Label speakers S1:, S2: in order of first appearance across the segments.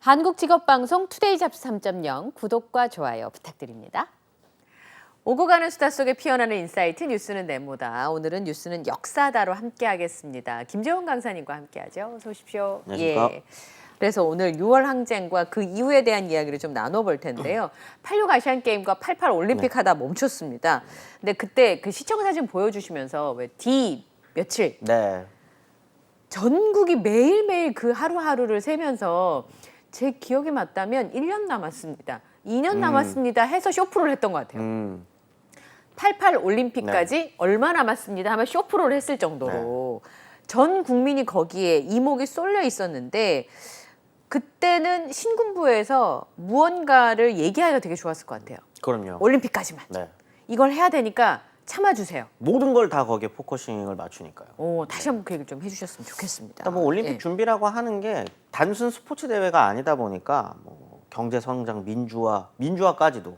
S1: 한국직업방송 투데이 잡스 3.0 구독과 좋아요 부탁드립니다. 오고 가는 수다 속에 피어나는 인사이트 뉴스는 네모다. 오늘은 뉴스는 역사다로 함께하겠습니다. 김재원 강사님과 함께하죠. 어서 오십시오.
S2: 안녕하십니까.
S1: 예. 그래서 오늘 6월 항쟁과 그 이후에 대한 이야기를 좀 나눠볼 텐데요. 86 아시안 게임과 88 올림픽 하다 멈췄습니다. 근데 그때 그 시청 사진 보여주시면서 왜 D 며칠
S2: 네.
S1: 전국이 매일매일 그 하루하루를 세면서 제 기억이 맞다면 1년 남았습니다. 2년 남았습니다 해서 쇼프를 했던 것 같아요. 88 올림픽까지 얼마 남았습니다 하면 쇼프를 했을 정도로 전 국민이 거기에 이목이 쏠려 있었는데 그때는 신군부에서 무언가를 얘기하기가 되게 좋았을 것 같아요.
S2: 그럼요.
S1: 올림픽까지만.
S2: 네.
S1: 이걸 해야 되니까 참아주세요.
S2: 모든 걸 다 거기에 포커싱을 맞추니까요.
S1: 다시 한번 그 얘기를 좀 해주셨으면 좋겠습니다.
S2: 그러니까 뭐 올림픽
S1: 예.
S2: 준비라고 하는 게 단순 스포츠 대회가 아니다 보니까 뭐 경제 성장, 민주화까지도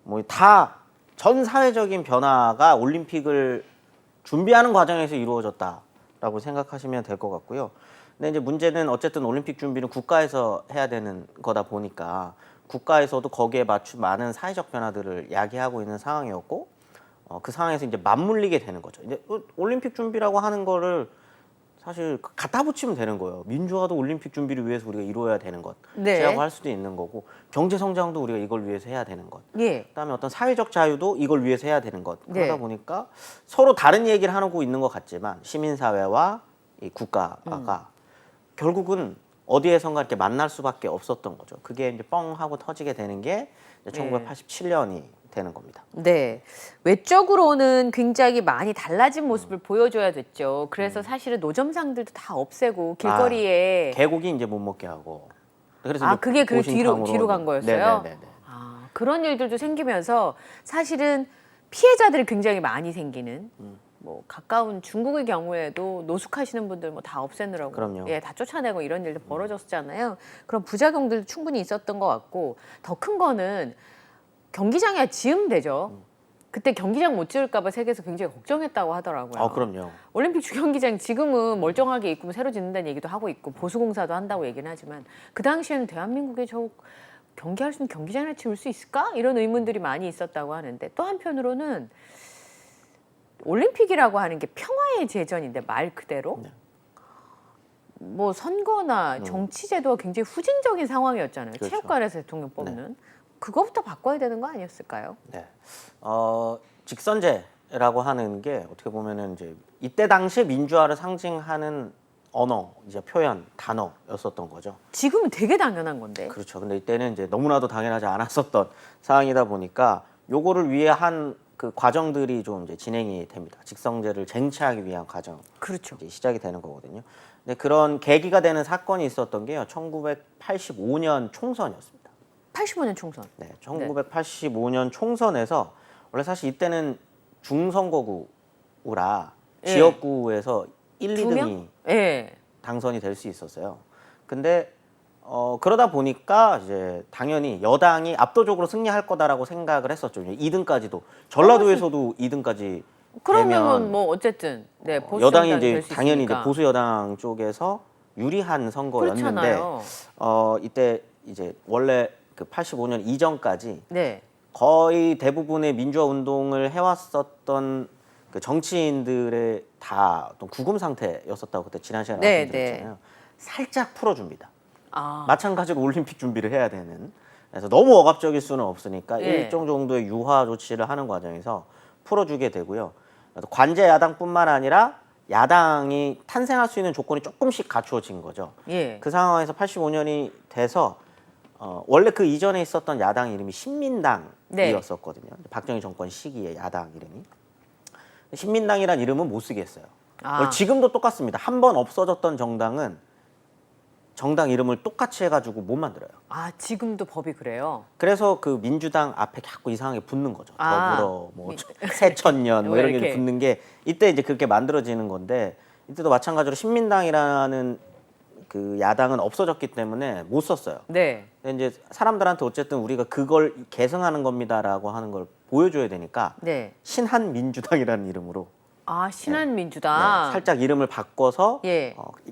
S2: 뭐 다 전 사회적인 변화가 올림픽을 준비하는 과정에서 이루어졌다라고 생각하시면 될 것 같고요. 근데 이제 문제는 어쨌든 올림픽 준비는 국가에서 해야 되는 거다 보니까 국가에서도 거기에 맞춘 많은 사회적 변화들을 야기하고 있는 상황이었고 그 상황에서 이제 맞물리게 되는 거죠. 이제 올림픽 준비라고 하는 거를 사실 갖다 붙이면 되는 거예요. 민주화도 올림픽 준비를 위해서 우리가 이루어야 되는 것이라고 할 수도 있는 거고 경제 성장도 우리가 이걸 위해서 해야 되는 것.
S1: 예.
S2: 그다음에 어떤 사회적 자유도 이걸 위해서 해야 되는 것.
S1: 네.
S2: 그러다 보니까 서로 다른 얘기를 하고 있는 것 같지만 시민사회와 이 국가가 결국은 어디에선가 이렇게 만날 수밖에 없었던 거죠. 그게 이제 뻥 하고 터지게 되는 게 1987년이 되는 겁니다.
S1: 네. 외적으로는 굉장히 많이 달라진 모습을 보여줘야 됐죠. 그래서 사실은 노점상들도 다 없애고 길거리에
S2: 계곡이 이제 못 먹게 하고. 그래서 이제
S1: 그게 그 뒤로
S2: 보신탕으로
S1: 간 거였어요?
S2: 네네네.
S1: 그런 일들도 생기면서 사실은 피해자들이 굉장히 많이 생기는 뭐 가까운 중국의 경우에도 노숙하시는 분들 뭐 다 없애느라고
S2: 그럼요.
S1: 다 쫓아내고 이런 일도 벌어졌잖아요. 그런 부작용들도 충분히 있었던 것 같고 더 큰 거는 경기장에 지으면 되죠. 그때 경기장 못 지을까 봐 세계에서 굉장히 걱정했다고 하더라고요.
S2: 그럼요.
S1: 올림픽 주경기장 지금은 멀쩡하게 있고 새로 짓는다는 얘기도 하고 있고 보수공사도 한다고 얘기는 하지만 그 당시에는 대한민국에 저 경기할 수 있는 경기장을 지을 수 있을까? 이런 의문들이 많이 있었다고 하는데 또 한편으로는 올림픽이라고 하는 게 평화의 제전인데 말 그대로 뭐 선거나 정치 제도가 굉장히 후진적인 상황이었잖아요.
S2: 그렇죠.
S1: 체육관에서 대통령 뽑는. 그거부터 바꿔야 되는 거 아니었을까요?
S2: 네. 직선제라고 하는 게 어떻게 보면은 이제 이때 당시 민주화를 상징하는 언어, 이제 표현, 단어였었던 거죠.
S1: 지금은 되게 당연한 건데.
S2: 그렇죠. 근데 이때는 이제 너무나도 당연하지 않았었던 상황이다 보니까 요거를 위해 한 그 과정들이 좀 이제 진행이 됩니다. 직선제를 쟁취하기 위한 과정.
S1: 그렇죠.
S2: 이제 시작이 되는 거거든요. 근데 그런 계기가 되는 사건이 있었던 게요. 1985년 총선이었습니다.
S1: 85년 총선.
S2: 네, 1985년 총선에서 원래 사실 이때는 중선거구라 지역구에서 1, 2등이 당선이 될 수 있었어요. 근데 그러다 보니까 이제 당연히 여당이 압도적으로 승리할 거다라고 생각을 했었죠. 2등까지도 전라도에서도 2등까지
S1: 그러면 뭐 어쨌든 보수
S2: 여당이 이제
S1: 될수
S2: 당연히
S1: 있으니까.
S2: 이제 보수 여당 쪽에서 유리한 선거였는데
S1: 그렇잖아요.
S2: 이때 이제 원래 그 85년 이전까지
S1: 네.
S2: 거의 대부분의 민주화 운동을 해왔었던 그 정치인들의 다 어떤 구금 상태였었다고 그때 지난 시간에 말씀드렸잖아요. 살짝 풀어줍니다. 마찬가지로 올림픽 준비를 해야 되는. 그래서 너무 억압적일 수는 없으니까 일정 정도의 유화 조치를 하는 과정에서 풀어주게 되고요. 관제 야당뿐만 아니라 야당이 탄생할 수 있는 조건이 조금씩 갖추어진 거죠. 그 상황에서 85년이 돼서 원래 그 이전에 있었던 야당 이름이 신민당이었었거든요. 박정희 정권 시기에 야당 이름이. 신민당이란 이름은 못 쓰겠어요. 지금도 똑같습니다. 한 번 없어졌던 정당은 정당 이름을 똑같이 해가지고 못 만들어요.
S1: 지금도 법이 그래요?
S2: 그래서 그 민주당 앞에 자꾸 이상하게 붙는 거죠. 더불어, 뭐 새천년 뭐 이런 게 붙는 게 이때 이제 그렇게 만들어지는 건데 이때도 마찬가지로 신민당이라는 그 야당은 없어졌기 때문에 못 썼어요.
S1: 네.
S2: 근데 이제 사람들한테 어쨌든 우리가 그걸 계승하는 겁니다라고 하는 걸 보여줘야 되니까 신한민주당이라는 이름으로
S1: 신한민주당.
S2: 살짝 이름을 바꿔서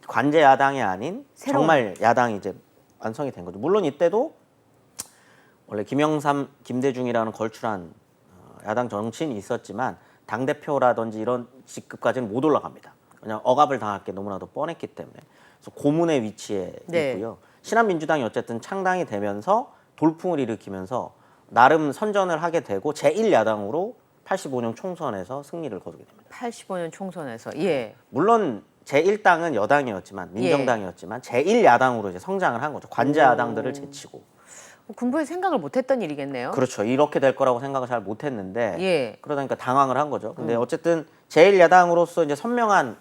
S2: 관제 야당이 아닌 정말 야당이 이제 완성이 된 거죠. 물론 이때도 원래 김영삼, 김대중이라는 걸출한 야당 정치인이 있었지만 당대표라든지 이런 직급까지는 못 올라갑니다. 그냥 억압을 당할 게 너무나도 뻔했기 때문에. 그래서 고문의 위치에 있고요. 신한민주당이 어쨌든 창당이 되면서 돌풍을 일으키면서 나름 선전을 하게 되고 제1야당으로 85년 총선에서 승리를 거두게 됩니다.
S1: 85년 총선에서 예.
S2: 물론 제1당은 여당이었지만 민정당이었지만 제1야당으로 이제 성장을 한 거죠. 관제 야당들을 제치고.
S1: 군부에 생각을 못했던 일이겠네요.
S2: 그렇죠. 이렇게 될 거라고 생각을 잘 못했는데
S1: 예.
S2: 그러다니까 당황을 한 거죠. 근데 어쨌든 제1야당으로서 이제 선명한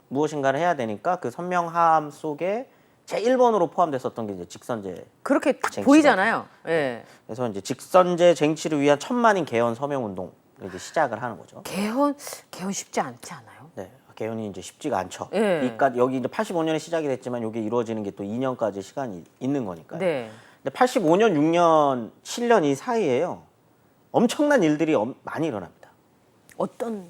S2: 무엇인가를 해야 되니까 그 선명함 속에 제1번으로 포함됐었던 게 이제 직선제.
S1: 그렇게 딱
S2: 쟁취가.
S1: 보이잖아요. 예.
S2: 그래서 이제 직선제 쟁취를 위한 천만인 개헌 서명 운동을 이제 시작을 하는 거죠.
S1: 개헌 쉽지 않지 않아요?
S2: 네, 개헌이 이제 쉽지가 않죠.
S1: 예.
S2: 그러니까 여기 이제 85년에 시작이 됐지만 이게 이루어지는 게 또 2년까지 시간이 있는 거니까요.
S1: 네.
S2: 근데 85년, 6년, 7년 이 사이에요. 엄청난 일들이 많이 일어납니다.
S1: 어떤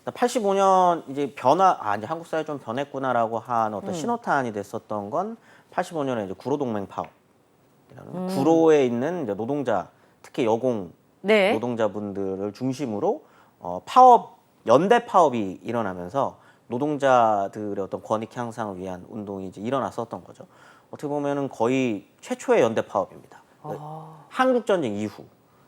S2: 85년 이제 이제 한국 사회 좀 변했구나라고 하는 어떤 신호탄이 됐었던 건 85년에 이제 구로동맹 파업이라는 구로에 있는 이제 노동자, 특히 여공
S1: 네.
S2: 노동자분들을 중심으로 연대 파업이 일어나면서 노동자들의 어떤 권익 향상을 위한 운동이 이제 일어났었던 거죠. 어떻게 보면은 거의 최초의 연대 파업입니다. 한국 전쟁 이후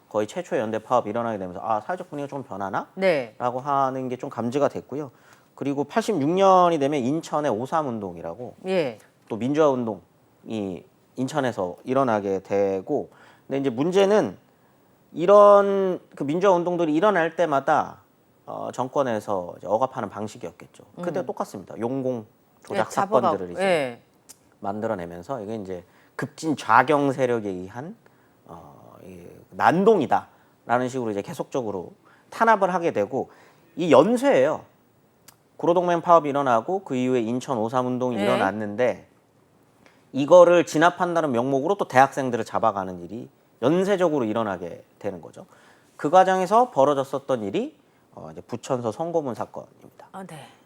S2: 거의 최초의 연대 파업이 일어나게 되면서 사회적 분위기가 좀 변하나?
S1: 네.
S2: 라고 하는 게 좀 감지가 됐고요. 그리고 86년이 되면 인천의 5.3 운동이라고
S1: 예.
S2: 또 민주화 운동이 인천에서 일어나게 되고, 근데 이제 문제는 이런 그 민주화 운동들이 일어날 때마다 정권에서 이제 억압하는 방식이었겠죠. 그때 똑같습니다. 용공 조작 사건들을 이제 만들어내면서 이게 이제 급진 좌경 세력에 의한 난동이다라는 식으로 이제 계속적으로 탄압을 하게 되고, 이 연쇄예요. 구로동맹 파업이 일어나고 그 이후에 인천 5.3 운동이 일어났는데 이거를 진압한다는 명목으로 또 대학생들을 잡아가는 일이 연쇄적으로 일어나게 되는 거죠. 그 과정에서 벌어졌었던 일이 이제 부천서 성고문 사건입니다.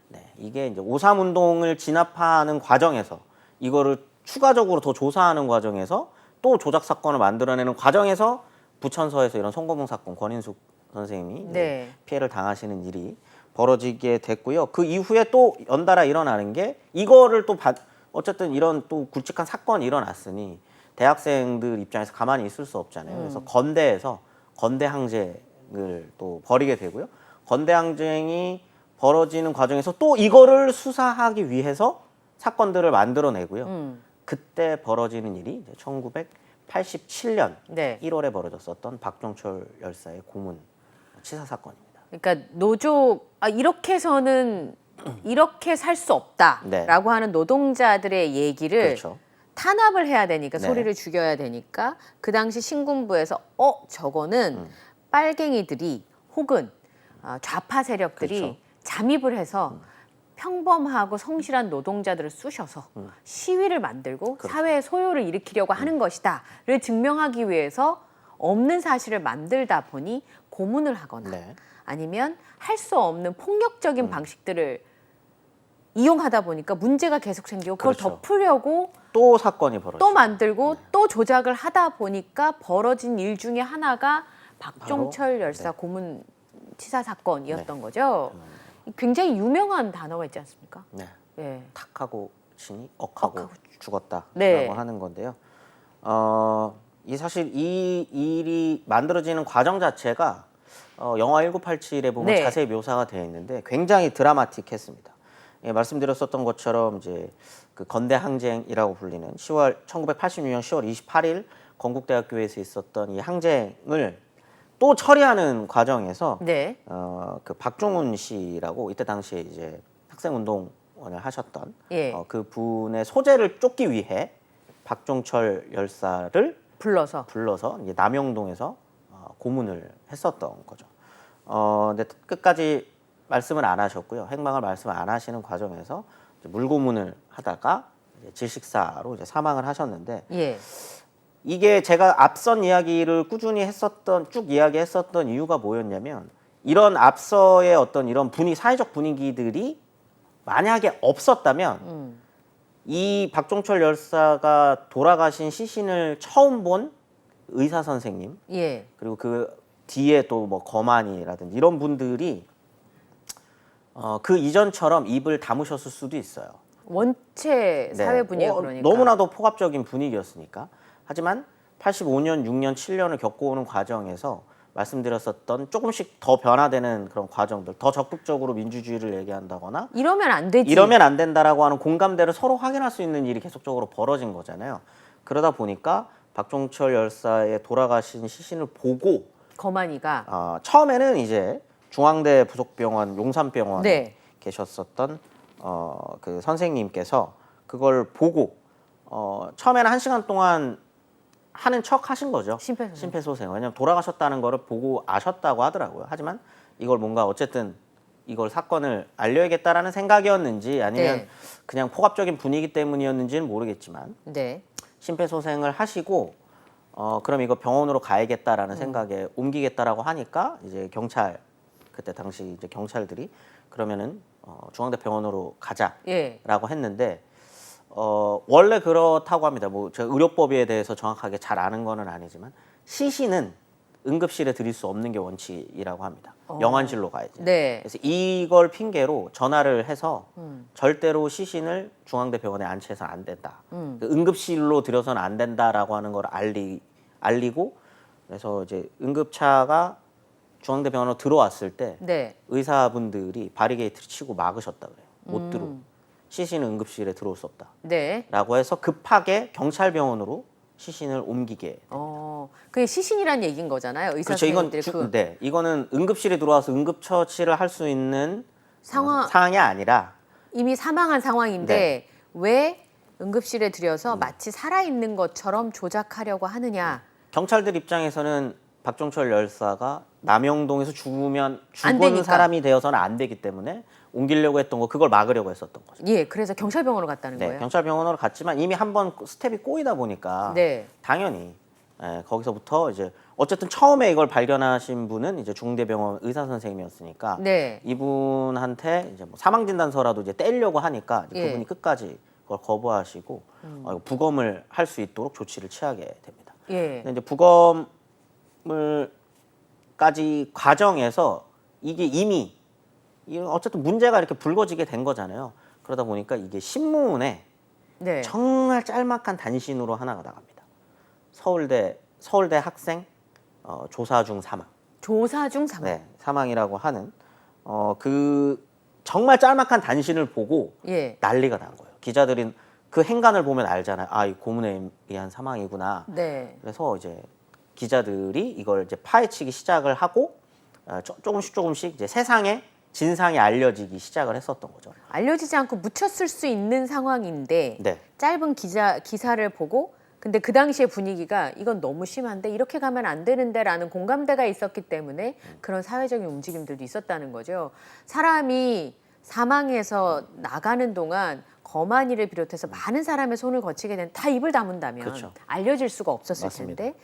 S2: 네, 이게 이제 5.3 운동을 진압하는 과정에서 이거를 추가적으로 더 조사하는 과정에서 또 조작 사건을 만들어내는 과정에서 부천서에서 이런 성고문 사건 권인숙 선생님이 피해를 당하시는 일이 벌어지게 됐고요. 그 이후에 또 연달아 일어나는 게 이거를 또 어쨌든 이런 또 굵직한 사건이 일어났으니 대학생들 입장에서 가만히 있을 수 없잖아요. 그래서 건대에서 건대 항쟁을 또 벌이게 되고요. 건대 항쟁이 벌어지는 과정에서 또 이거를 수사하기 위해서 사건들을 만들어내고요. 그때 벌어지는 일이 이제 1987년 1월에 벌어졌었던 박종철 열사의 고문 치사 사건입니다.
S1: 그러니까 노조 이렇게 해서는 이렇게 살 수 없다라고 하는 노동자들의 얘기를 탄압을 해야 되니까 소리를 죽여야 되니까 그 당시 신군부에서 저거는 빨갱이들이 혹은 좌파 세력들이 잠입을 해서 평범하고 성실한 노동자들을 쑤셔서 시위를 만들고 사회의 소요를 일으키려고 하는 것이다를 증명하기 위해서 없는 사실을 만들다 보니 고문을 하거나 아니면 할 수 없는 폭력적인 방식들을 이용하다 보니까 문제가 계속 생기고 그걸 덮으려고
S2: 또 사건이 벌어지고
S1: 또 만들고 또 조작을 하다 보니까 벌어진 일 중에 하나가 박종철 열사 고문 치사 사건이었던 거죠. 굉장히 유명한 단어가 있지 않습니까?
S2: 탁하고 치니 억하고 죽었다라고 하는 건데요. 사실 이 일이 만들어지는 과정 자체가 영화 1987에 보면 자세히 묘사가 되어 있는데 굉장히 드라마틱했습니다. 말씀드렸었던 것처럼 이제 그 건대 항쟁이라고 불리는 1986년 10월 28일 건국대학교에서 있었던 이 항쟁을 또 처리하는 과정에서 그 박종훈 씨라고 이때 당시에 이제 학생운동원을 하셨던 그 분의 소재를 쫓기 위해 박종철 열사를 불러서 이제 남영동에서 고문을 했었던 거죠. 근데 끝까지 말씀을 안 하셨고요. 행방을 말씀을 안 하시는 과정에서 이제 물고문을 하다가 이제 질식사로 이제 사망을 하셨는데 이게 제가 앞선 이야기를 꾸준히 쭉 이야기했었던 이유가 뭐였냐면 이런 앞서의 어떤 이런 사회적 분위기들이 만약에 없었다면 이 박종철 열사가 돌아가신 시신을 처음 본 의사 선생님,
S1: 예.
S2: 그리고 그 뒤에 또 뭐 거만이라든지 이런 분들이 그 이전처럼 입을 다무셨을 수도 있어요.
S1: 원체
S2: 네.
S1: 사회 분위기가 그러니까.
S2: 너무나도 폭압적인 분위기였으니까. 하지만 85년, 6년, 7년을 겪어오는 과정에서 말씀드렸었던 조금씩 더 변화되는 그런 과정들, 더 적극적으로 민주주의를 얘기한다거나
S1: 이러면 안 되지.
S2: 이러면 안 된다라고 하는 공감대를 서로 확인할 수 있는 일이 계속적으로 벌어진 거잖아요. 그러다 보니까 박종철 열사의 돌아가신 시신을 보고
S1: 거만이가
S2: 처음에는 이제 중앙대 부속병원 용산병원에
S1: 네.
S2: 계셨었던 그 선생님께서 그걸 보고 처음에는 1시간 동안 하는 척 하신 거죠. 심폐소생. 왜냐면 돌아가셨다는 거를 보고 아셨다고 하더라고요. 하지만 이걸 뭔가 어쨌든 이걸 사건을 알려야겠다라는 생각이었는지 아니면
S1: 네.
S2: 그냥 폭압적인 분위기 때문이었는지는 모르겠지만
S1: 네.
S2: 심폐소생을 하시고 그럼 이거 병원으로 가야겠다라는 생각에 옮기겠다라고 하니까 이제 경찰 그때 당시 이제 경찰들이 그러면은 중앙대 병원으로 가자라고
S1: 예.
S2: 했는데 원래 그렇다고 합니다. 뭐 제가 의료법에 대해서 정확하게 잘 아는 거는 아니지만 시신은 응급실에 드릴 수 없는 게 원칙이라고 합니다. 영안실로 가야지.
S1: 네.
S2: 그래서 이걸 핑계로 전화를 해서 절대로 시신을 중앙대 병원에 안치해서 안 된다. 그 응급실로 들여서는 안 된다라고 하는 걸 알리고 그래서 이제 응급차가 중앙대 병원으로 들어왔을 때
S1: 네.
S2: 의사분들이 바리게이트를 치고 막으셨다 그래요. 못 들어. 시신은 응급실에 들어올 수 없다.
S1: 네.
S2: 라고 해서 급하게 경찰병원으로 시신을 옮기게.
S1: 그게 시신이란 얘기인 거잖아요. 의사
S2: 그렇죠. 이건
S1: 선생님들이
S2: 네, 이거는 응급실에 들어와서 응급처치를 할 수 있는
S1: 상황
S2: 상황이 아니라
S1: 이미 사망한 상황인데
S2: 네.
S1: 왜 응급실에 들여서 마치 살아 있는 것처럼 조작하려고 하느냐.
S2: 경찰들 입장에서는 박종철 열사가 남영동에서
S1: 안
S2: 죽은
S1: 되니까.
S2: 사람이 되어서는 안 되기 때문에 옮기려고 했던 거 그걸 막으려고 했었던 거죠.
S1: 예, 그래서 경찰병원으로 갔다는
S2: 네,
S1: 거예요.
S2: 경찰병원으로 갔지만 이미 한번 스텝이 꼬이다 보니까
S1: 네.
S2: 당연히 거기서부터 이제 어쨌든 처음에 이걸 발견하신 분은 이제 중대병원 의사 선생님이었으니까
S1: 네.
S2: 이분한테 이제 뭐 사망 진단서라도 이제 떼려고 하니까 이제
S1: 예.
S2: 그분이 끝까지 그걸 거부하시고 부검을 할 수 있도록 조치를 취하게 됩니다.
S1: 예.
S2: 근데 이제 부검을까지 과정에서 이게 이미 어쨌든 문제가 이렇게 불거지게 된 거잖아요. 그러다 보니까 이게 신문에
S1: 네.
S2: 정말 짤막한 단신으로 하나가 나갑니다. 서울대 학생 조사 중 사망.
S1: 조사 중 사망.
S2: 네, 사망이라고 하는 그 정말 짤막한 단신을 보고
S1: 예.
S2: 난리가 난 거예요. 기자들이 그 행간을 보면 알잖아요. 아, 이 고문에 의한 사망이구나.
S1: 네.
S2: 그래서 이제 기자들이 이걸 이제 파헤치기 시작을 하고 조금씩 이제 세상에 진상이 알려지기 시작을 했었던 거죠.
S1: 알려지지 않고 묻혔을 수 있는 상황인데
S2: 네.
S1: 짧은 기사를 보고 근데 그 당시의 분위기가 이건 너무 심한데 이렇게 가면 안 되는데라는 공감대가 있었기 때문에 그런 사회적인 움직임들도 있었다는 거죠. 사람이 사망해서 나가는 동안 거만이를 비롯해서 많은 사람의 손을 거치게 된 다 입을 다문다면
S2: 그렇죠.
S1: 알려질 수가 없었을
S2: 맞습니다.
S1: 텐데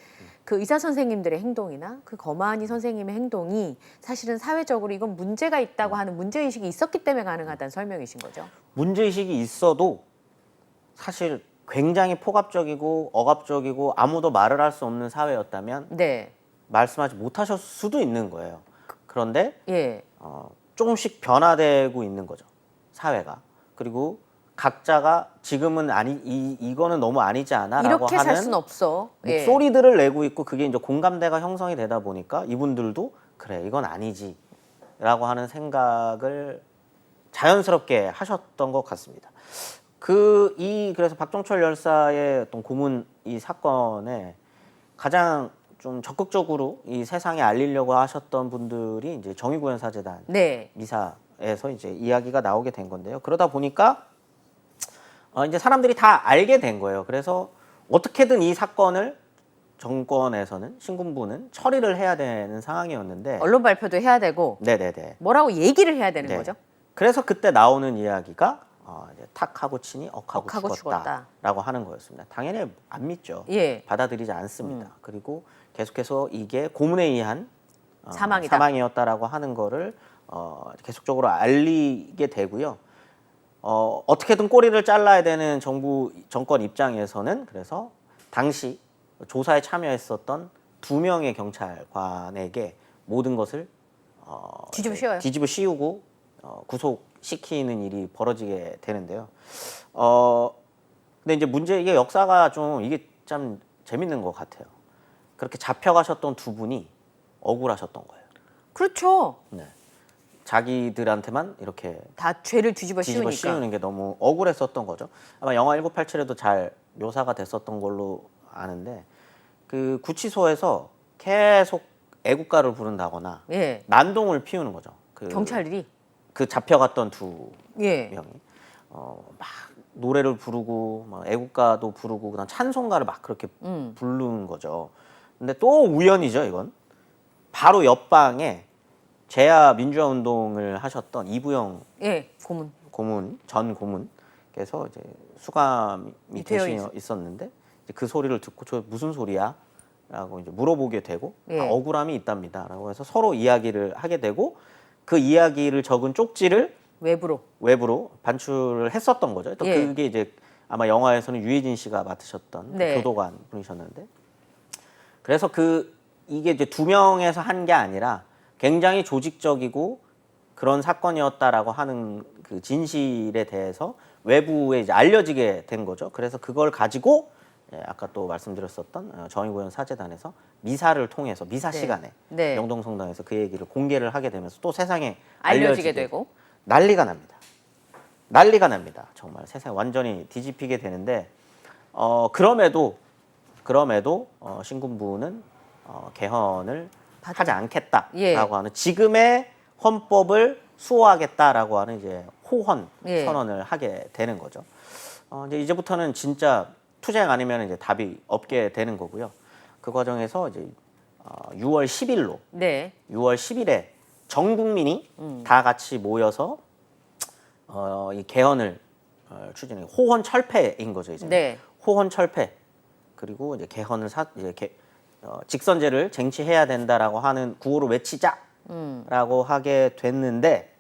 S1: 그 의사 선생님들의 행동이나 그 거만이 선생님의 행동이 사실은 사회적으로 이건 문제가 있다고 하는 문제의식이 있었기 때문에 가능하다는 설명이신 거죠.
S2: 문제의식이 있어도 사실 굉장히 폭압적이고 억압적이고 아무도 말을 할 수 없는 사회였다면
S1: 네.
S2: 말씀하지 못하셨을 수도 있는 거예요. 그런데
S1: 예.
S2: 조금씩 변화되고 있는 거죠. 사회가. 그리고 각자가 지금은 이거는 너무 아니지 않아라고
S1: 이렇게 살
S2: 하는
S1: 수는 없어. 예.
S2: 목소리들을 내고 있고 그게 이제 공감대가 형성이 되다 보니까 이분들도 그래 이건 아니지라고 하는 생각을 자연스럽게 하셨던 것 같습니다. 그래서 박종철 열사의 어떤 고문 이 사건에 가장 좀 적극적으로 이 세상에 알리려고 하셨던 분들이 이제 정의구현사재단
S1: 네.
S2: 미사에서 이제 이야기가 나오게 된 건데요. 그러다 보니까 이제 사람들이 다 알게 된 거예요. 그래서 어떻게든 이 사건을 정권에서는 신군부는 처리를 해야 되는 상황이었는데
S1: 언론 발표도 해야 되고
S2: 네네네.
S1: 뭐라고 얘기를 해야 되는
S2: 네.
S1: 거죠.
S2: 그래서 그때 나오는 이야기가 이제 탁하고 치니 억하고
S1: 억하고
S2: 죽었다라고 하는 거였습니다. 당연히 안 믿죠.
S1: 예.
S2: 받아들이지 않습니다. 그리고 계속해서 이게 고문에 의한
S1: 사망이다.
S2: 사망이었다라고 하는 거를 계속적으로 알리게 되고요. 어떻게든 꼬리를 잘라야 되는 정권 입장에서는 그래서 당시 조사에 참여했었던 2명의 경찰관에게 모든 것을
S1: 뒤집어 씌워요.
S2: 뒤집어 씌우고 구속시키는 일이 벌어지게 되는데요. 근데 이제 이게 역사가 좀 이게 참 재밌는 것 같아요. 그렇게 잡혀가셨던 두 분이 억울하셨던 거예요.
S1: 그렇죠.
S2: 네. 자기들한테만 이렇게
S1: 다 죄를 뒤집어
S2: 뒤집어
S1: 씌우니까.
S2: 씌우는 게 너무 억울했었던 거죠. 아마 영화 1987에도 잘 묘사가 됐었던 걸로 아는데 그 구치소에서 계속 애국가를 부른다거나
S1: 예.
S2: 난동을 피우는 거죠.
S1: 경찰들이.
S2: 그 잡혀갔던 두
S1: 예.
S2: 명이 막 노래를 부르고 막 애국가도 부르고 그다음 찬송가를 막 그렇게 부르는 거죠. 근데 또 우연이죠, 이건. 바로 옆방에 제야 민주화 운동을 하셨던 이부영
S1: 예.
S2: 전 고문께서 이제 수감이
S1: 되어
S2: 되어 있었는데 이제 그 소리를 듣고 저 무슨 소리야? 라고 이제 물어보게 되고
S1: 예.
S2: 억울함이 있답니다라고 해서 서로 이야기를 하게 되고 그 이야기를 적은 쪽지를 외부로 반출을 했었던 거죠. 또
S1: 예.
S2: 그게 이제 아마 영화에서는 유해진 씨가 맡으셨던
S1: 네.
S2: 그 교도관 분이셨는데 그래서 이게 이제 2명에서 한 게 아니라 굉장히 조직적이고 그런 사건이었다라고 하는 그 진실에 대해서 외부에 이제 알려지게 된 거죠. 그래서 그걸 가지고 아까 또 말씀드렸었던 정의구현 사재단에서 미사를 통해서 미사 시간에
S1: 네.
S2: 영동성당에서 그 얘기를 공개를 하게 되면서 또 세상에
S1: 알려지게 되고
S2: 난리가 납니다. 난리가 납니다. 정말 세상 완전히 뒤집히게 되는데 그럼에도 신군부는 개헌을 하지 않겠다라고
S1: 예.
S2: 하는 지금의 헌법을 수호하겠다라고 하는 이제 호헌
S1: 예.
S2: 선언을 하게 되는 거죠. 이제부터는 진짜 투쟁 아니면 이제 답이 없게 되는 거고요. 그 과정에서 이제 6월 10일로
S1: 네.
S2: 6월 10일에 전 국민이 다 같이 모여서 이 개헌을 추진해 호헌 철폐인 거죠 이제.
S1: 네.
S2: 호헌 철폐 그리고 이제 개헌을 직선제를 쟁취해야 된다라고 하는 구호를 외치자라고 하게 됐는데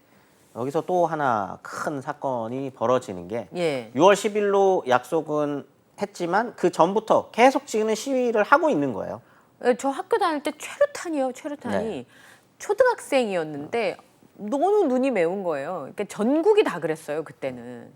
S2: 여기서 또 하나 큰 사건이 벌어지는 게
S1: 예.
S2: 6월 10일로 약속은 했지만 그 전부터 계속 지금 시위를 하고 있는 거예요.
S1: 저 학교 다닐 때 최루탄이
S2: 네.
S1: 초등학생이었는데 너무 눈이 매운 거예요. 그러니까 전국이 다 그랬어요 그때는.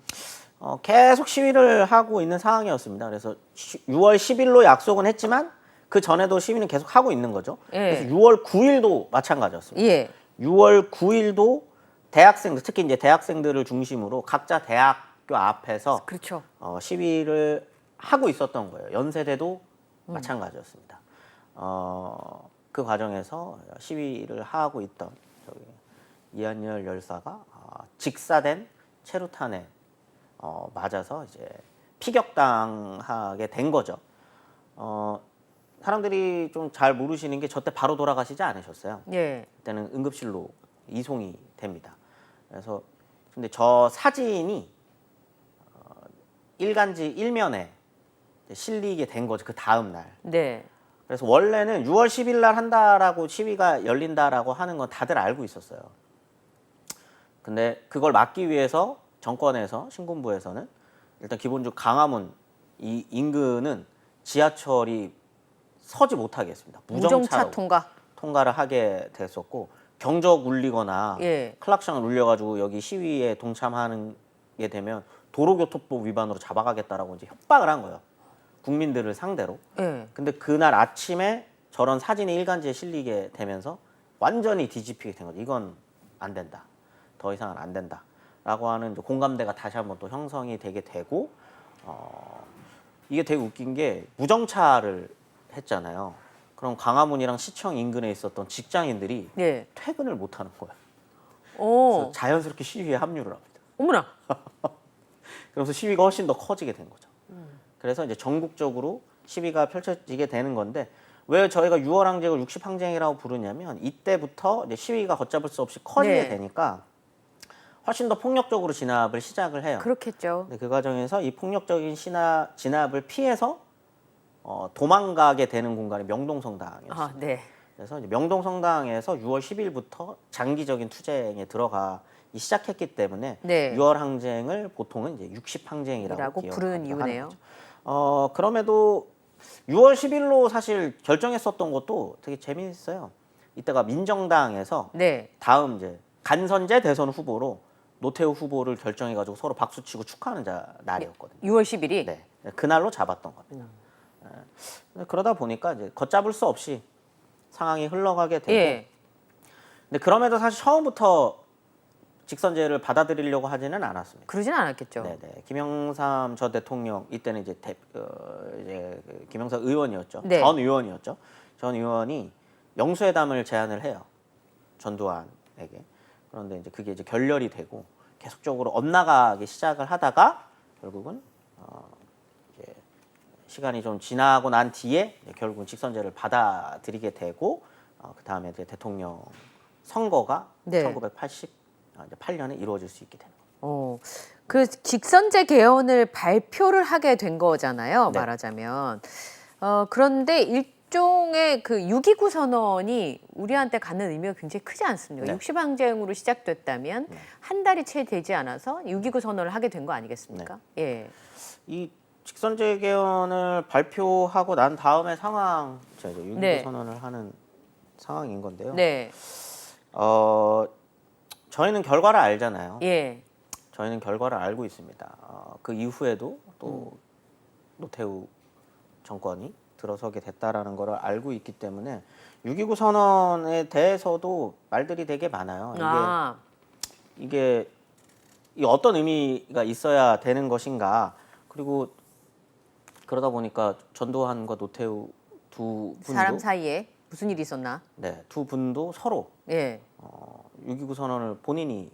S2: 계속 시위를 하고 있는 상황이었습니다. 그래서 6월 10일로 약속은 했지만 그 전에도 시위는 계속 하고 있는 거죠.
S1: 예.
S2: 그래서 6월 9일도 마찬가지였습니다.
S1: 예.
S2: 6월 9일도 대학생들, 특히 이제 대학생들을 중심으로 각자 대학교 앞에서
S1: 그렇죠.
S2: 시위를 하고 있었던 거예요. 연세대도 마찬가지였습니다. 그 과정에서 시위를 하고 있던 이한열 열사가 직사된 체루탄에 맞아서 이제 피격당하게 된 거죠. 사람들이 좀 잘 모르시는 게 저때 바로 돌아가시지 않으셨어요.
S1: 예.
S2: 그때는 응급실로 이송이 됩니다. 그래서 근데 저 사진이 일간지 일면에 실리게 된 거죠. 그 다음 날.
S1: 네.
S2: 그래서 원래는 6월 10일 날 한다라고 시위가 열린다라고 하는 건 다들 알고 있었어요. 근데 그걸 막기 위해서 정권에서 신군부에서는 일단 기본적으로 강화문 이 인근은 지하철이 서지 못하게 했습니다.
S1: 무정차
S2: 통과를 하게 됐었고 경적 울리거나
S1: 예.
S2: 클락션을 울려가지고 여기 시위에 동참하는 게 되면 도로교통법 위반으로 잡아가겠다라고 이제 협박을 한 거예요. 국민들을 상대로.
S1: 예.
S2: 근데 그날 아침에 저런 사진이 일간지에 실리게 되면서 완전히 뒤집히게 된 거죠. 이건 안 된다. 더 이상은 안 된다. 라고 하는 공감대가 다시 한번 또 형성이 되게 되고 이게 되게 웃긴 게 무정차를 했잖아요. 그럼 광화문이랑 시청 인근에 있었던 직장인들이
S1: 예.
S2: 퇴근을 못 하는 거예요.
S1: 오.
S2: 그래서 자연스럽게 시위에 합류를 합니다.
S1: 어머나.
S2: 그래서 시위가 훨씬 더 커지게 된 거죠. 그래서 이제 전국적으로 시위가 펼쳐지게 되는 건데 왜 저희가 6월 항쟁을 60항쟁이라고 부르냐면 이때부터 이제 시위가 걷잡을 수 없이 커지게
S1: 네.
S2: 되니까 훨씬 더 폭력적으로 진압을 시작을 해요.
S1: 그렇겠죠.
S2: 근데 그 과정에서 이 폭력적인 진압을 피해서 도망가게 되는 공간이 명동성당이었어요.
S1: 아, 네.
S2: 그래서 이제 명동성당에서 6월 10일부터 장기적인 투쟁에 들어가게 시작했기 때문에
S1: 네.
S2: 6월 항쟁을 보통은 이제 60항쟁이라고
S1: 부르는 이유네요.
S2: 그럼에도 6월 10일로 사실 결정했었던 것도 되게 재미있어요. 이때가 민정당에서
S1: 네.
S2: 다음 이제 간선제 대선 후보로 노태우 후보를 결정해가지고 서로 박수치고 축하하는 날이었거든요.
S1: 6월 10일이?
S2: 네, 그날로 잡았던 겁니다. 그러다 보니까 이제 걷잡을 수 없이 상황이 흘러가게 되고,
S1: 예.
S2: 근데 그럼에도 사실 처음부터 직선제를 받아들이려고 하지는 않았습니다.
S1: 그러진 않았겠죠.
S2: 네네. 김영삼 전 대통령 이때는 이제 그 김영삼 의원이었죠.
S1: 네.
S2: 전 의원이었죠. 전 의원이 영수회담을 제안을 해요. 전두환에게. 그런데 이제 그게 이제 결렬이 되고 계속적으로 엇나가기 시작을 하다가 결국은 이제 시간이 좀 지나고 난 뒤에 결국은 직선제를 받아들이게 되고 그 다음에 이제 대통령 선거가
S1: 네.
S2: 1988년에 이루어질 수 있게 되는 거예요.
S1: 그 직선제 개헌을 발표를 하게 된 거잖아요.
S2: 네.
S1: 말하자면. 그런데 일종의 그 6.29 선언이 우리한테 갖는 의미가 굉장히 크지 않습니까?
S2: 네.
S1: 60항쟁으로 시작됐다면 한 달이 채 되지 않아서 6.29 선언을 하게 된 거 아니겠습니까? 예.
S2: 이 직선제 개헌을 발표하고 난 다음의 상황, 이제 6.29
S1: 네.
S2: 선언을 하는 상황인 건데요.
S1: 네.
S2: 저희는 결과를 알잖아요.
S1: 예.
S2: 저희는 결과를 알고 있습니다. 그 이후에도 또 노태우 정권이 들어서게 됐다라는 것을 알고 있기 때문에 6.29 선언에 대해서도 말들이 되게 많아요. 이게 어떤 의미가 있어야 되는 것인가. 그리고 그러다 보니까 전두환과 노태우 두 분도
S1: 사람 사이에 무슨 일이 있었나?
S2: 네, 두 분도 서로
S1: 예.
S2: 6.29 선언을 본인이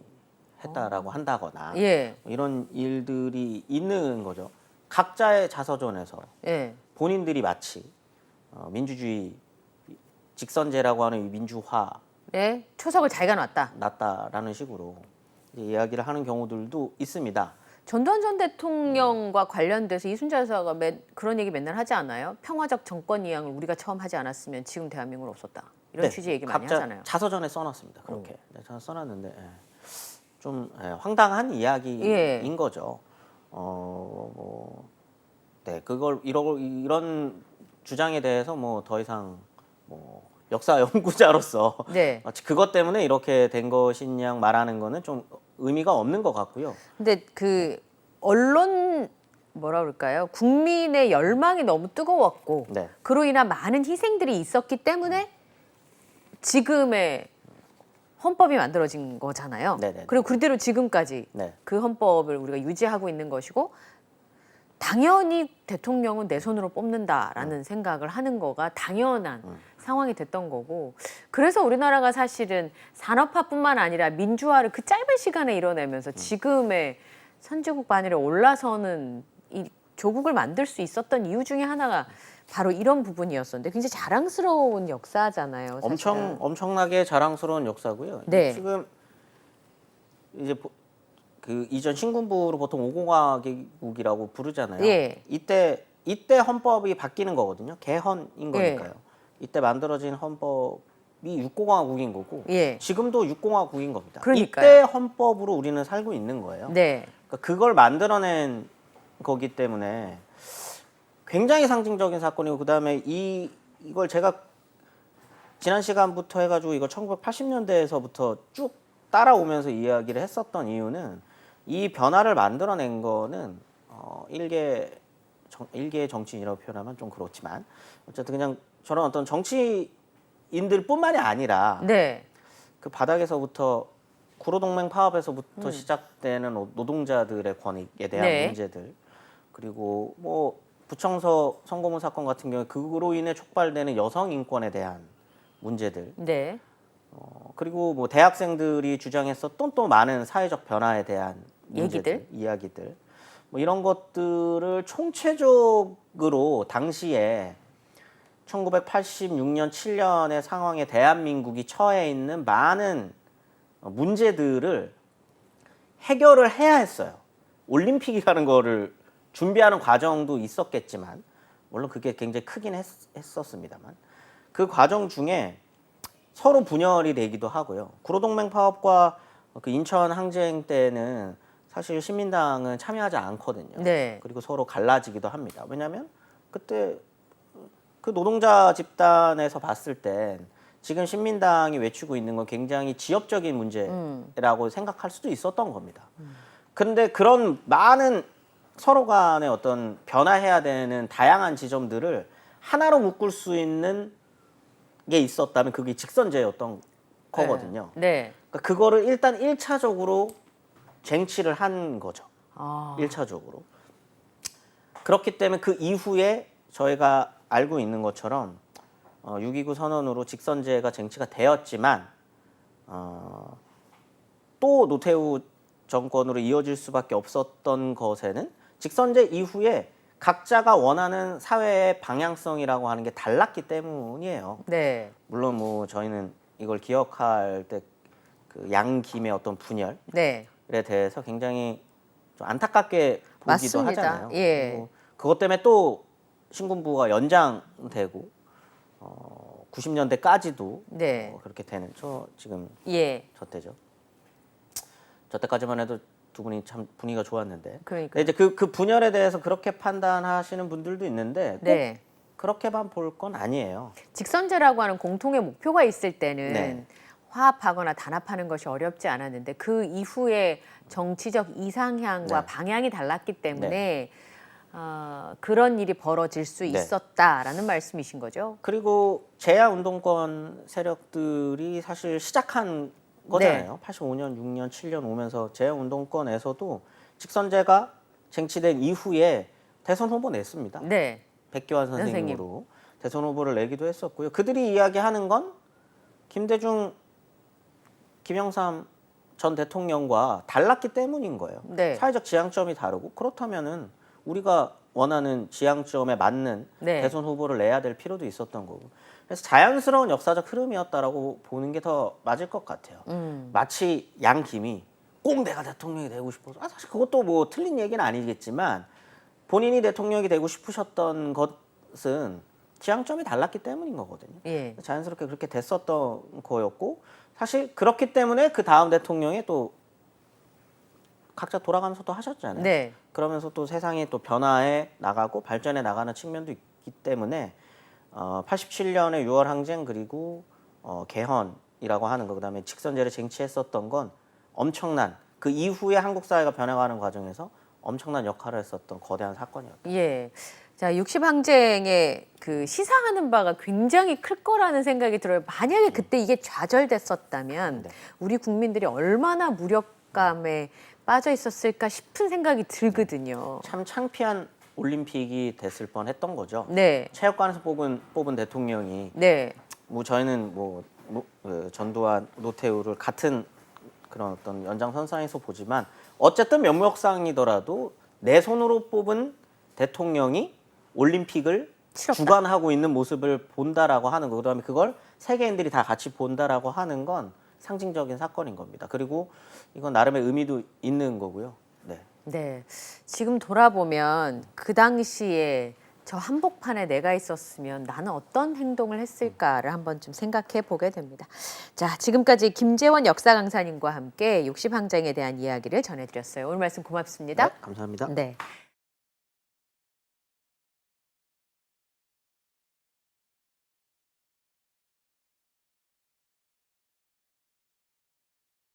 S2: 했다라고 한다거나
S1: 예.
S2: 이런 일들이 있는 거죠. 각자의 자서전에서
S1: 예.
S2: 본인들이 마치 민주주의 직선제라고 하는 이 민주화
S1: 네. 초석을 자기가 놨다.
S2: 났다라는 식으로 이제 이야기를 하는 경우들도 있습니다.
S1: 전두환 전 대통령과 관련돼서 이순자 여사가 그런 얘기 맨날 하지 않아요? 평화적 정권 이양을 우리가 처음 하지 않았으면 지금 대한민국은 없었다. 이런
S2: 네,
S1: 취지 얘기 많이
S2: 각자
S1: 하잖아요.
S2: 자서전에 써놨습니다. 그렇게 저는 써놨는데 좀 황당한 이야기인 거죠. 네, 이런 주장에 대해서 뭐 더 이상 뭐 역사 연구자로서
S1: 네.
S2: 마치 그것 때문에 이렇게 된 것이냐 말하는 거는 좀 의미가 없는 것 같고요.
S1: 근데 그 언론 뭐라 그럴까요? 국민의 열망이 너무 뜨거웠고
S2: 네.
S1: 그로 인한 많은 희생들이 있었기 때문에 지금의 헌법이 만들어진 거잖아요.
S2: 네네네.
S1: 그리고 그대로 지금까지
S2: 네.
S1: 그 헌법을 우리가 유지하고 있는 것이고 당연히 대통령은 내 손으로 뽑는다라는 생각을 하는 거가 당연한 상황이 됐던 거고 그래서 우리나라가 사실은 산업화뿐만 아니라 민주화를 그 짧은 시간에 이뤄내면서 지금의 선진국 반열에 올라서는 이 조국을 만들 수 있었던 이유 중에 하나가 바로 이런 부분이었었는데 굉장히 자랑스러운 역사잖아요. 사실은.
S2: 엄청나게 자랑스러운 역사고요.
S1: 네.
S2: 지금 이제 그 이전 신군부로 보통 5공화국이라고 부르잖아요.
S1: 예.
S2: 이때 헌법이 바뀌는 거거든요. 개헌인 거니까요. 이때 만들어진 헌법이 6공화국인 거고
S1: 예.
S2: 지금도 6공화국인 겁니다.
S1: 그러니까요.
S2: 이때 헌법으로 우리는 살고 있는 거예요.
S1: 네.
S2: 그러니까 그걸 만들어낸 거기 때문에 굉장히 상징적인 사건이고 그다음에 이걸 제가 지난 시간부터 해가지고 이거 1980년대에서부터 쭉 따라오면서 이야기를 했었던 이유는 이 변화를 만들어낸 거는 일개 정치인이라고 표현하면 좀 그렇지만 어쨌든 그냥 저런 어떤 정치인들뿐만이 아니라
S1: 네.
S2: 그 바닥에서부터 구로동맹 파업에서부터 시작되는 노동자들의 권익에 대한
S1: 네.
S2: 문제들 그리고 뭐 부청서 성고문 사건 같은 경우에 그로 인해 촉발되는 여성 인권에 대한 문제들
S1: 네.
S2: 그리고 뭐 대학생들이 주장했었던 또 많은 사회적 변화에 대한 문제들, 이야기들 뭐 이런 것들을 총체적으로 당시에 1986년, 7년의 상황에 대한민국이 처해 있는 많은 문제들을 해결을 해야 했어요. 올림픽이라는 거를 준비하는 과정도 있었겠지만 물론 그게 굉장히 크긴 했었습니다만 그 과정 중에 서로 분열이 되기도 하고요. 구로동맹 파업과 그 인천 항쟁 때는 사실 신민당은 참여하지 않거든요.
S1: 네.
S2: 그리고 서로 갈라지기도 합니다. 왜냐하면 그때 그 노동자 집단에서 봤을 땐 지금 신민당이 외치고 있는 건 굉장히 지역적인 문제라고 생각할 수도 있었던 겁니다. 그런데 그런 많은 서로 간의 어떤 변화해야 되는 다양한 지점들을 하나로 묶을 수 있는 게 있었다면 그게 직선제였던 거거든요.
S1: 네.
S2: 그러니까 그거를 일단 1차적으로 쟁취를 한 거죠.
S1: 아.
S2: 1차적으로. 그렇기 때문에 그 이후에 저희가 알고 있는 것처럼 6.29 선언으로 직선제가 쟁취가 되었지만 또 노태우 정권으로 이어질 수밖에 없었던 것에는 직선제 이후에 각자가 원하는 사회의 방향성이라고 하는 게 달랐기 때문이에요.
S1: 네.
S2: 물론 뭐 저희는 이걸 기억할 때 그 양김의 어떤 분열에
S1: 네.
S2: 대해서 굉장히 좀 안타깝게 보기도
S1: 맞습니다.
S2: 하잖아요.
S1: 예.
S2: 그리고 그것 때문에 또 신군부가 연장되고 90년대까지도
S1: 네.
S2: 그렇게 되는 지금
S1: 예.
S2: 저 때죠. 저 때까지만 해도 두 분이 참 분위기가 좋았는데.
S1: 그러니까.
S2: 이제 그 분열에 대해서 그렇게 판단하시는 분들도 있는데 꼭
S1: 네.
S2: 그렇게만 볼 건 아니에요.
S1: 직선제라고 하는 공통의 목표가 있을 때는
S2: 네.
S1: 화합하거나 단합하는 것이 어렵지 않았는데 그 이후에 정치적 이상향과
S2: 네.
S1: 방향이 달랐기 때문에 그런 일이 벌어질 수
S2: 네.
S1: 있었다라는 말씀이신 거죠?
S2: 그리고 제야 운동권 세력들이 사실 시작한 거잖아요. 85년, 6년, 7년 오면서 제야 운동권에서도 직선제가 쟁취된 이후에 대선 후보 냈습니다.
S1: 네.
S2: 백교환 선생님으로 대선 후보를 내기도 했었고요. 그들이 이야기하는 건 김대중, 김영삼 전 대통령과 달랐기 때문인 거예요.
S1: 네.
S2: 사회적 지향점이 다르고 그렇다면은 우리가 원하는 지향점에 맞는
S1: 네.
S2: 대선 후보를 내야 될 필요도 있었던 거고. 그래서 자연스러운 역사적 흐름이었다라고 보는 게 더 맞을 것 같아요. 마치 양김이 꼭 내가 대통령이 되고 싶어서 사실 그것도 뭐 틀린 얘기는 아니겠지만 본인이 대통령이 되고 싶으셨던 것은 지향점이 달랐기 때문인 거거든요.
S1: 예.
S2: 자연스럽게 그렇게 됐었던 거였고 사실 그렇기 때문에 그 다음 대통령이 또 각자 돌아가면서 또 하셨잖아요.
S1: 네.
S2: 그러면서 또 세상이 또 변화해 나가고 발전해 나가는 측면도 있기 때문에 87년에 6월 항쟁 그리고 개헌이라고 하는 거 그다음에 직선제를 쟁취했었던 건 엄청난 그 이후에 한국 사회가 변해가는 과정에서 엄청난 역할을 했었던 거대한 사건이었다.
S1: 예. 자, 60항쟁의 그 시사하는 바가 굉장히 클 거라는 생각이 들어요. 만약에 그때 이게 좌절됐었다면
S2: 네.
S1: 우리 국민들이 얼마나 무력감에 빠져 있었을까 싶은 생각이 들거든요.
S2: 참 창피한 올림픽이 됐을 뻔했던 거죠.
S1: 네.
S2: 체육관에서 뽑은 대통령이
S1: 네.
S2: 뭐 저희는 전두환, 노태우를 같은 그런 어떤 연장선상에서 보지만 어쨌든 명목상이더라도 내 손으로 뽑은 대통령이 올림픽을
S1: 치렀다.
S2: 주관하고 있는 모습을 본다라고 하는 거 그다음에 그걸 세계인들이 다 같이 본다라고 하는 건 상징적인 사건인 겁니다. 그리고 이건 나름의 의미도 있는 거고요. 네.
S1: 네. 지금 돌아보면 그 당시에 저 한복판에 내가 있었으면 나는 어떤 행동을 했을까를 한번 좀 생각해 보게 됩니다. 자, 지금까지 김재원 역사 강사님과 함께 60항쟁에 대한 이야기를 전해드렸어요. 오늘 말씀 고맙습니다.
S2: 네, 감사합니다.
S1: 네.